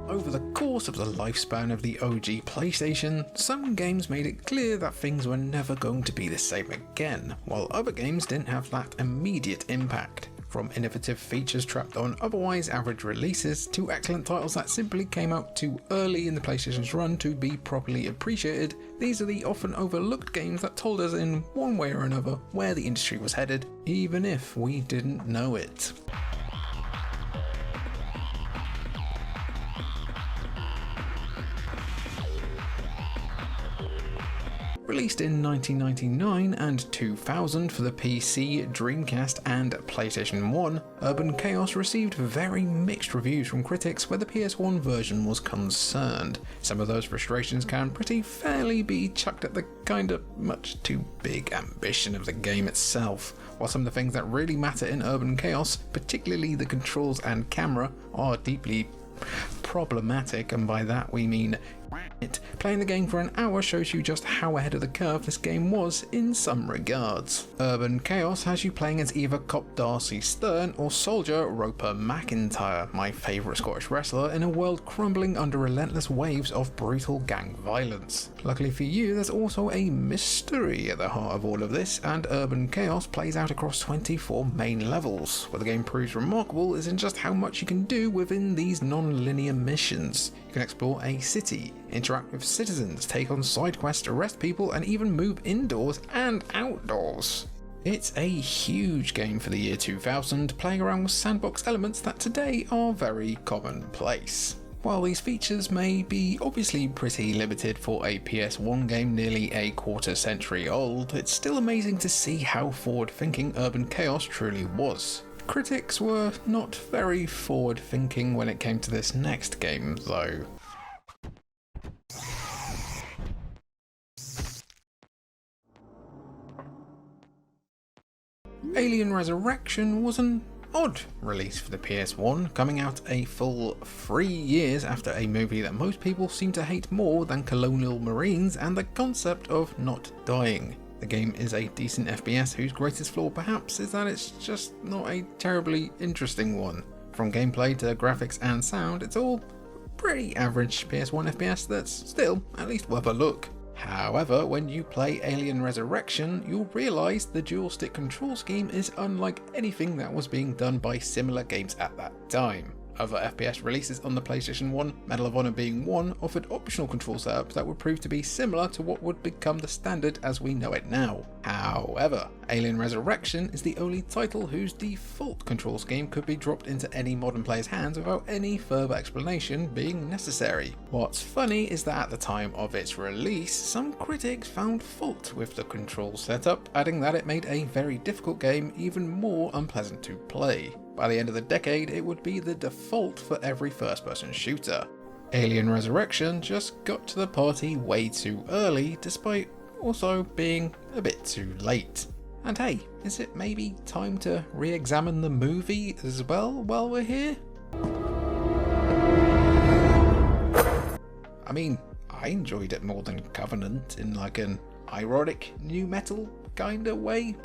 Over the course of the lifespan of the OG PlayStation, some games made it clear that things were never going to be the same again, while other games didn't have that immediate impact. From innovative features trapped on otherwise average releases, to excellent titles that simply came out too early in the PlayStation's run to be properly appreciated, these are the often overlooked games that told us in one way or another where the industry was headed, even if we didn't know it. Released in 1999 and 2000 for the PC, Dreamcast and PlayStation 1, Urban Chaos received very mixed reviews from critics where the PS1 version was concerned. Some of those frustrations can pretty fairly be chucked at the kinda much too big ambition of the game itself, while some of the things that really matter in Urban Chaos, particularly the controls and camera, are deeply problematic, and by that we mean playing the game for an hour shows you just how ahead of the curve this game was in some regards. Urban Chaos has you playing as either Cop Darcy Stern or Soldier Roper McIntyre, my favourite Scottish wrestler, in a world crumbling under relentless waves of brutal gang violence. Luckily for you, there's also a mystery at the heart of all of this, and Urban Chaos plays out across 24 main levels. What the game proves remarkable is in just how much you can do within these non-linear missions. You can explore a city, interact with citizens, take on side quests, arrest people, and even move indoors and outdoors. It's a huge game for the year 2000, playing around with sandbox elements that today are very commonplace. While these features may be obviously pretty limited for a PS1 game nearly a quarter century old, it's still amazing to see how forward-thinking Urban Chaos truly was. Critics were not very forward-thinking when it came to this next game, though. Alien Resurrection was an odd release for the PS1, coming out a full 3 years after a movie that most people seem to hate more than Colonial Marines and the concept of not dying. The game is a decent FPS whose greatest flaw perhaps is that it's just not a terribly interesting one. From gameplay to graphics and sound, it's all pretty average PS1 FPS that's still at least worth a look. However, when you play Alien Resurrection, you'll realise the dual stick control scheme is unlike anything that was being done by similar games at that time. Other FPS releases on the PlayStation 1, Medal of Honor being one, offered optional control setups that would prove to be similar to what would become the standard as we know it now. However, Alien Resurrection is the only title whose default control scheme could be dropped into any modern player's hands without any further explanation being necessary. What's funny is that at the time of its release, some critics found fault with the control setup, adding that it made a very difficult game even more unpleasant to play. By the end of the decade, it would be the default for every first-person shooter. Alien Resurrection just got to the party way too early, despite also being a bit too late. And hey, is it maybe time to re-examine the movie as well while we're here? I mean, I enjoyed it more than Covenant in like an ironic new metal kinda way.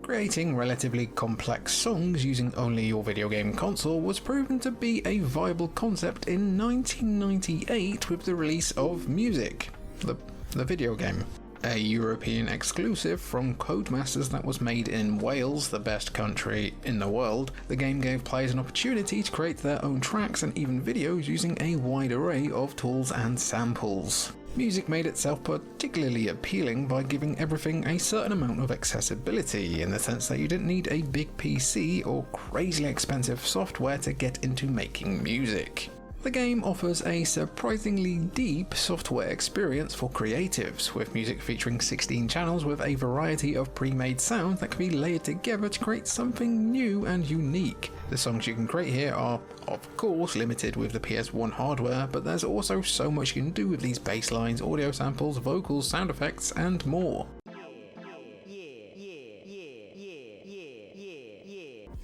Creating relatively complex songs using only your video game console was proven to be a viable concept in 1998 with the release of Music, the video game. A European exclusive from Codemasters that was made in Wales, the best country in the world, the game gave players an opportunity to create their own tracks and even videos using a wide array of tools and samples. Music made itself particularly appealing by giving everything a certain amount of accessibility, in the sense that you didn't need a big PC or crazily expensive software to get into making music. The game offers a surprisingly deep software experience for creatives, with music featuring 16 channels with a variety of pre-made sounds that can be layered together to create something new and unique. The songs you can create here are, of course, limited with the PS1 hardware, but there's also so much you can do with these bass lines, audio samples, vocals, sound effects, and more.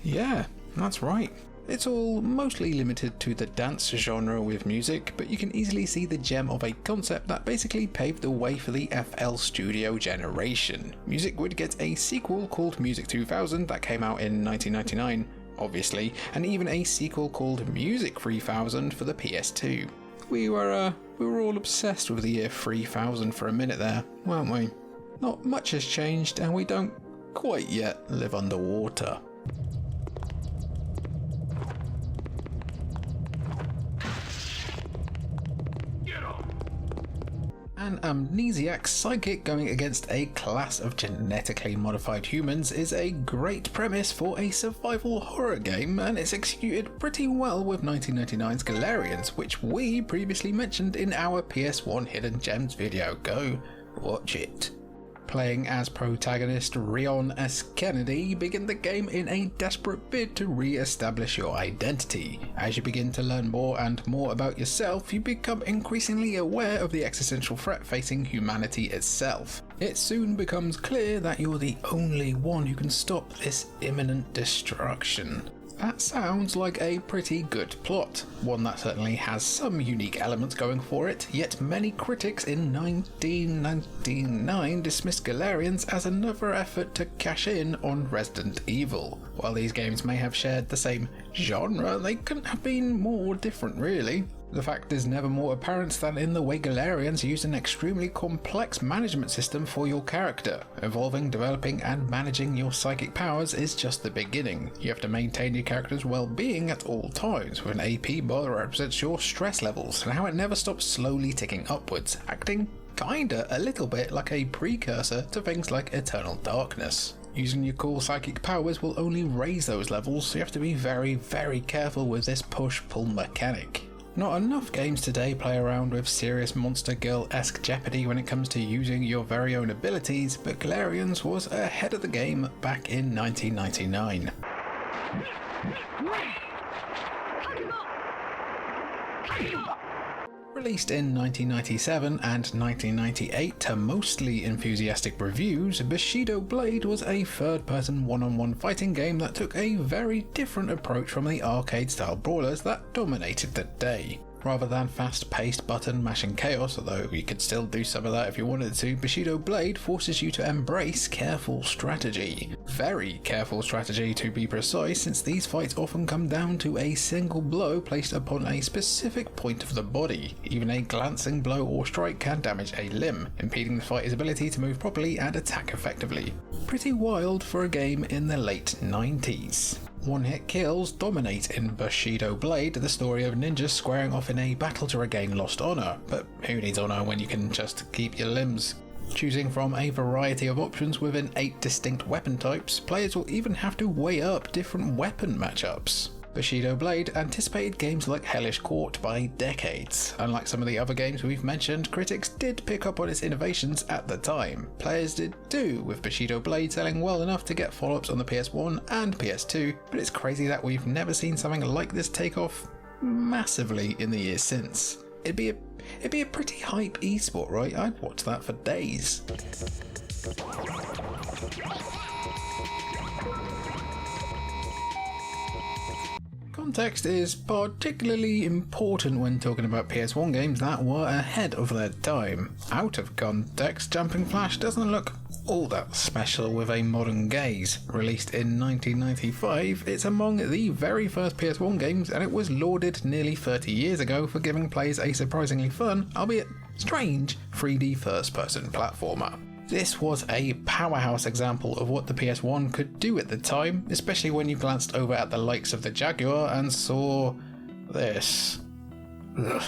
Yeah, that's right. It's all mostly limited to the dance genre with music, but you can easily see the gem of a concept that basically paved the way for the FL Studio generation. Music would get a sequel called Music 2000 that came out in 1999, obviously, and even a sequel called Music 3000 for the PS2. We were all obsessed with the year 3000 for a minute there, weren't we? Not much has changed, and we don't quite yet live underwater. An amnesiac psychic going against a class of genetically modified humans is a great premise for a survival horror game, and it's executed pretty well with 1999's Galarians, which we previously mentioned in our PS1 Hidden Gems video. Go watch it. Playing as protagonist Rion S. Kennedy, begin the game in a desperate bid to re-establish your identity. As you begin to learn more and more about yourself, you become increasingly aware of the existential threat facing humanity itself. It soon becomes clear that you're the only one who can stop this imminent destruction. That sounds like a pretty good plot, one that certainly has some unique elements going for it, yet many critics in 1999 dismissed Galarians as another effort to cash in on Resident Evil. While these games may have shared the same genre, they couldn't have been more different really. The fact is never more apparent than in the way Galarians use an extremely complex management system for your character. Evolving, developing, and managing your psychic powers is just the beginning. You have to maintain your character's well-being at all times, with an AP bar that represents your stress levels and how it never stops slowly ticking upwards, acting kinda a little bit like a precursor to things like Eternal Darkness. Using your cool psychic powers will only raise those levels, so you have to be very, very careful with this push-pull mechanic. Not enough games today play around with serious Monster Girl-esque jeopardy when it comes to using your very own abilities, but Galarians was ahead of the game back in 1999. Released in 1997 and 1998 to mostly enthusiastic reviews, Bushido Blade was a third-person one-on-one fighting game that took a very different approach from the arcade-style brawlers that dominated the day. Rather than fast-paced button-mashing chaos, although you could still do some of that if you wanted to, Bushido Blade forces you to embrace careful strategy. Very careful strategy to be precise, since these fights often come down to a single blow placed upon a specific point of the body. Even a glancing blow or strike can damage a limb, impeding the fighter's ability to move properly and attack effectively. Pretty wild for a game in the late 90s. One-hit kills dominate in Bushido Blade, the story of ninjas squaring off in a battle to regain lost honor, but who needs honor when you can just keep your limbs? Choosing from a variety of options within 8 distinct weapon types, players will even have to weigh up different weapon matchups. Bushido Blade anticipated games like Hellish Court by decades. Unlike some of the other games we've mentioned, critics did pick up on its innovations at the time. Players did too, with Bushido Blade selling well enough to get follow-ups on the PS1 and PS2, but it's crazy that we've never seen something like this take off massively in the years since. It'd be a pretty hype esport, right? I'd watch that for days. Context is particularly important when talking about PS1 games that were ahead of their time. Out of context, Jumping Flash doesn't look all that special with a modern gaze. Released in 1995, it's among the very first PS1 games, and it was lauded nearly 30 years ago for giving players a surprisingly fun, albeit strange, 3D first-person platformer. This was a powerhouse example of what the PS1 could do at the time, especially when you glanced over at the likes of the Jaguar and saw this. Ugh.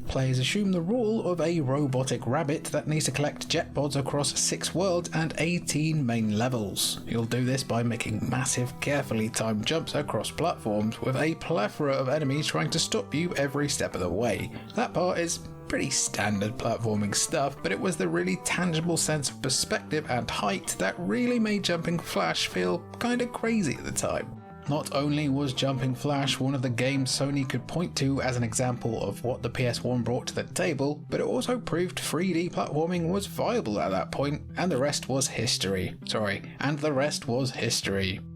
Players assume the role of a robotic rabbit that needs to collect jet pods across 6 worlds and 18 main levels. You'll do this by making massive, carefully timed jumps across platforms, with a plethora of enemies trying to stop you every step of the way. That part is pretty standard platforming stuff, but it was the really tangible sense of perspective and height that really made Jumping Flash feel kinda crazy at the time. Not only was Jumping Flash one of the games Sony could point to as an example of what the PS1 brought to the table, but it also proved 3D platforming was viable at that point, and the rest was history.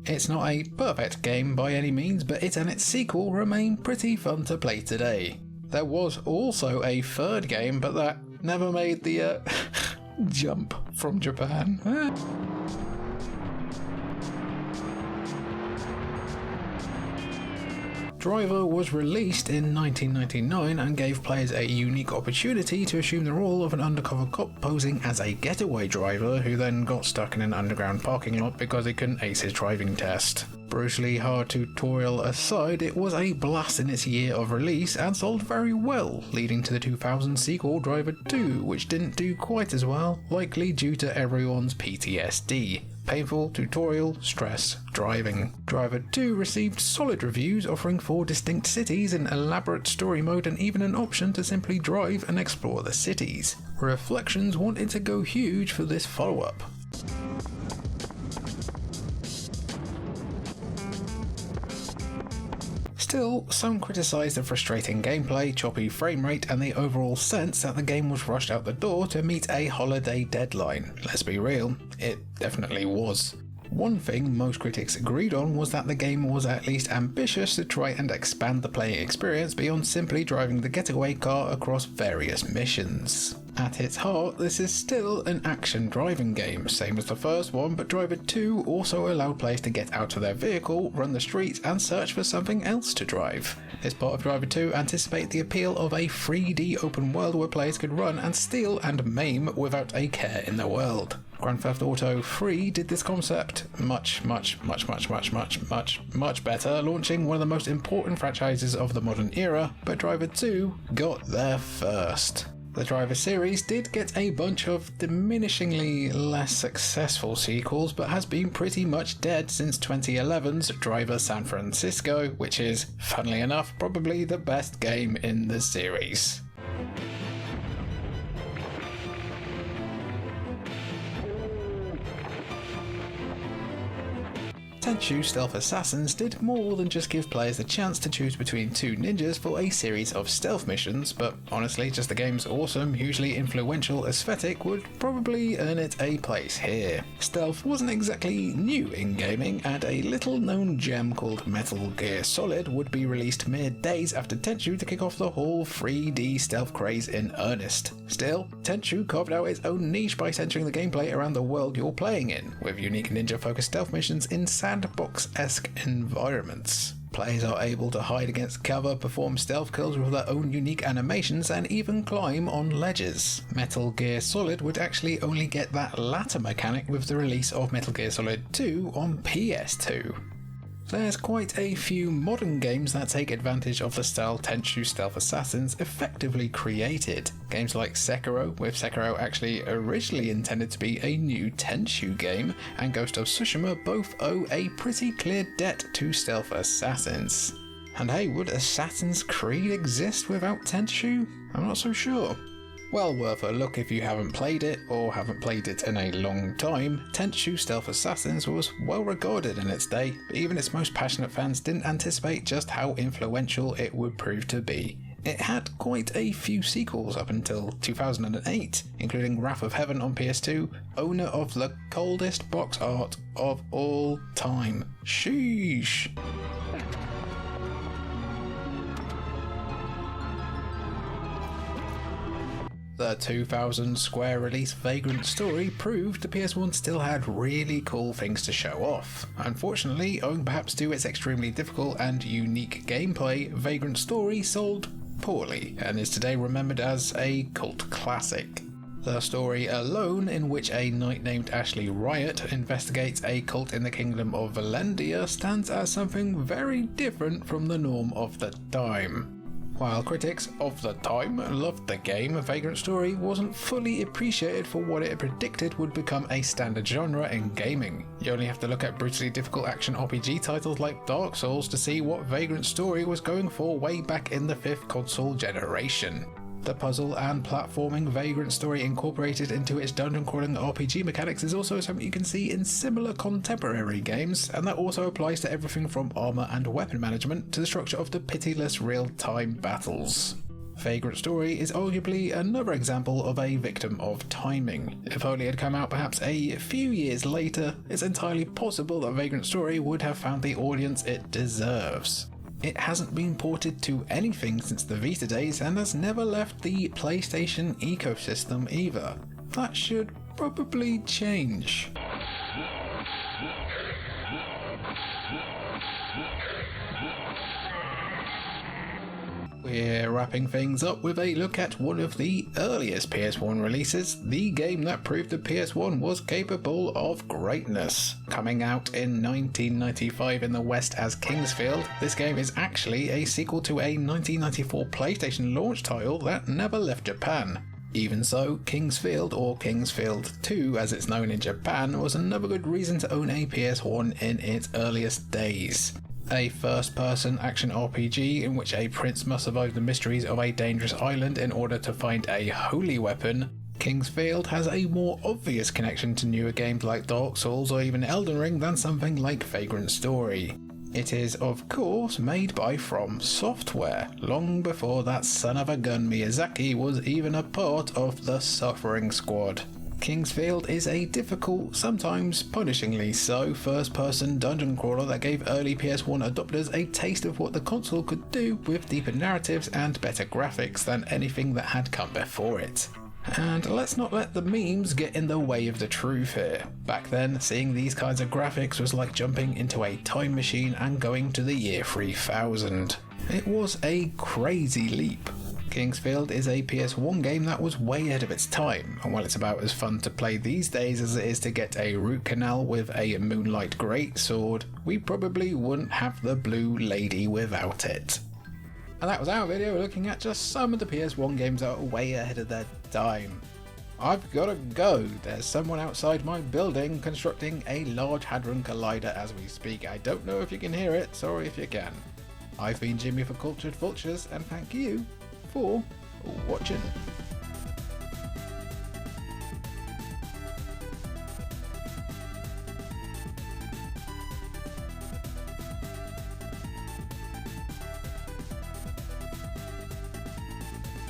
It's not a perfect game by any means, but it and its sequel remain pretty fun to play today. There was also a third game, but that never made the jump from Japan. Driver was released in 1999 and gave players a unique opportunity to assume the role of an undercover cop posing as a getaway driver who then got stuck in an underground parking lot because he couldn't ace his driving test. Brutally hard tutorial aside, it was a blast in its year of release and sold very well, leading to the 2000 sequel Driver 2, which didn't do quite as well, likely due to everyone's PTSD. Painful tutorial, stress, driving. Driver 2 received solid reviews, offering 4 distinct cities, an elaborate story mode, and even an option to simply drive and explore the cities. Reflections wanted to go huge for this follow-up. Still, some criticised the frustrating gameplay, choppy frame rate, and the overall sense that the game was rushed out the door to meet a holiday deadline. Let's be real, it definitely was. One thing most critics agreed on was that the game was at least ambitious to try and expand the playing experience beyond simply driving the getaway car across various missions. At its heart, this is still an action driving game, same as the first one, but Driver 2 also allowed players to get out of their vehicle, run the streets, and search for something else to drive. This part of Driver 2 anticipated the appeal of a 3D open world where players could run and steal and maim without a care in the world. Grand Theft Auto 3 did this concept much better, launching one of the most important franchises of the modern era, but Driver 2 got there first. The Driver series did get a bunch of diminishingly less successful sequels, but has been pretty much dead since 2011's Driver San Francisco, which is, funnily enough, probably the best game in the series. Tenchu Stealth Assassins did more than just give players the chance to choose between 2 ninjas for a series of stealth missions, but honestly, just the game's awesome, hugely influential aesthetic would probably earn it a place here. Stealth wasn't exactly new in gaming, and a little known gem called Metal Gear Solid would be released mere days after Tenchu to kick off the whole 3D stealth craze in earnest. Still, Tenchu carved out its own niche by centering the gameplay around the world you're playing in, with unique ninja-focused stealth missions in sandbox-esque environments. Players are able to hide against cover, perform stealth kills with their own unique animations, and even climb on ledges. Metal Gear Solid would actually only get that latter mechanic with the release of Metal Gear Solid 2 on PS2. There's quite a few modern games that take advantage of the style Tenchu Stealth Assassins effectively created. Games like Sekiro, with Sekiro actually originally intended to be a new Tenchu game, and Ghost of Tsushima both owe a pretty clear debt to Stealth Assassins. And hey, would Assassin's Creed exist without Tenchu? I'm not so sure. Well worth a look if you haven't played it, or haven't played it in a long time. Tenchu Stealth Assassins was well regarded in its day, but even its most passionate fans didn't anticipate just how influential it would prove to be. It had quite a few sequels up until 2008, including Wrath of Heaven on PS2, owner of the coldest box art of all time. Sheesh! The 2000 Square release Vagrant Story proved the PS1 still had really cool things to show off. Unfortunately, owing perhaps to its extremely difficult and unique gameplay, Vagrant Story sold poorly and is today remembered as a cult classic. The story alone, in which a knight named Ashley Riot investigates a cult in the kingdom of Valendia, stands as something very different from the norm of the time. While critics of the time loved the game, Vagrant Story wasn't fully appreciated for what it predicted would become a standard genre in gaming. You only have to look at brutally difficult action RPG titles like Dark Souls to see what Vagrant Story was going for way back in the 5th console generation. The puzzle and platforming Vagrant story incorporated into its dungeon crawling RPG mechanics is also something you can see in similar contemporary games, and that also applies to everything from armor and weapon management to the structure of the pitiless real-time battles. Vagrant Story is arguably another example of a victim of timing. If only it had come out perhaps a few years later, it's entirely possible that Vagrant Story would have found the audience it deserves. It hasn't been ported to anything since the Vita days and has never left the PlayStation ecosystem either. That should probably change. We're wrapping things up with a look at one of the earliest PS1 releases, the game that proved the PS1 was capable of greatness. Coming out in 1995 in the West as Kingsfield, this game is actually a sequel to a 1994 PlayStation launch title that never left Japan. Even so, Kingsfield, or Kingsfield 2 as it's known in Japan, was another good reason to own a PS1 in its earliest days. A first-person action RPG in which a prince must survive the mysteries of a dangerous island in order to find a holy weapon, Kingsfield has a more obvious connection to newer games like Dark Souls or even Elden Ring than something like Vagrant Story. It is, of course, made by From Software, long before that son of a gun Miyazaki was even a part of the Suffering Squad. Kingsfield is a difficult, sometimes punishingly so, first-person dungeon crawler that gave early PS1 adopters a taste of what the console could do with deeper narratives and better graphics than anything that had come before it. And let's not let the memes get in the way of the truth here. Back then, seeing these kinds of graphics was like jumping into a time machine and going to the year 3000. It was a crazy leap. Kingsfield is a PS1 game that was way ahead of its time, and while it's about as fun to play these days as it is to get a root canal with a Moonlight Greatsword, we probably wouldn't have the Blue Lady without it. And that was our video looking at just some of the PS1 games that are way ahead of their time. I've gotta go, there's someone outside my building constructing a Large Hadron Collider as we speak. I don't know if you can hear it, sorry if you can. I've been Jimmy for Cultured Vultures, and thank you for watching.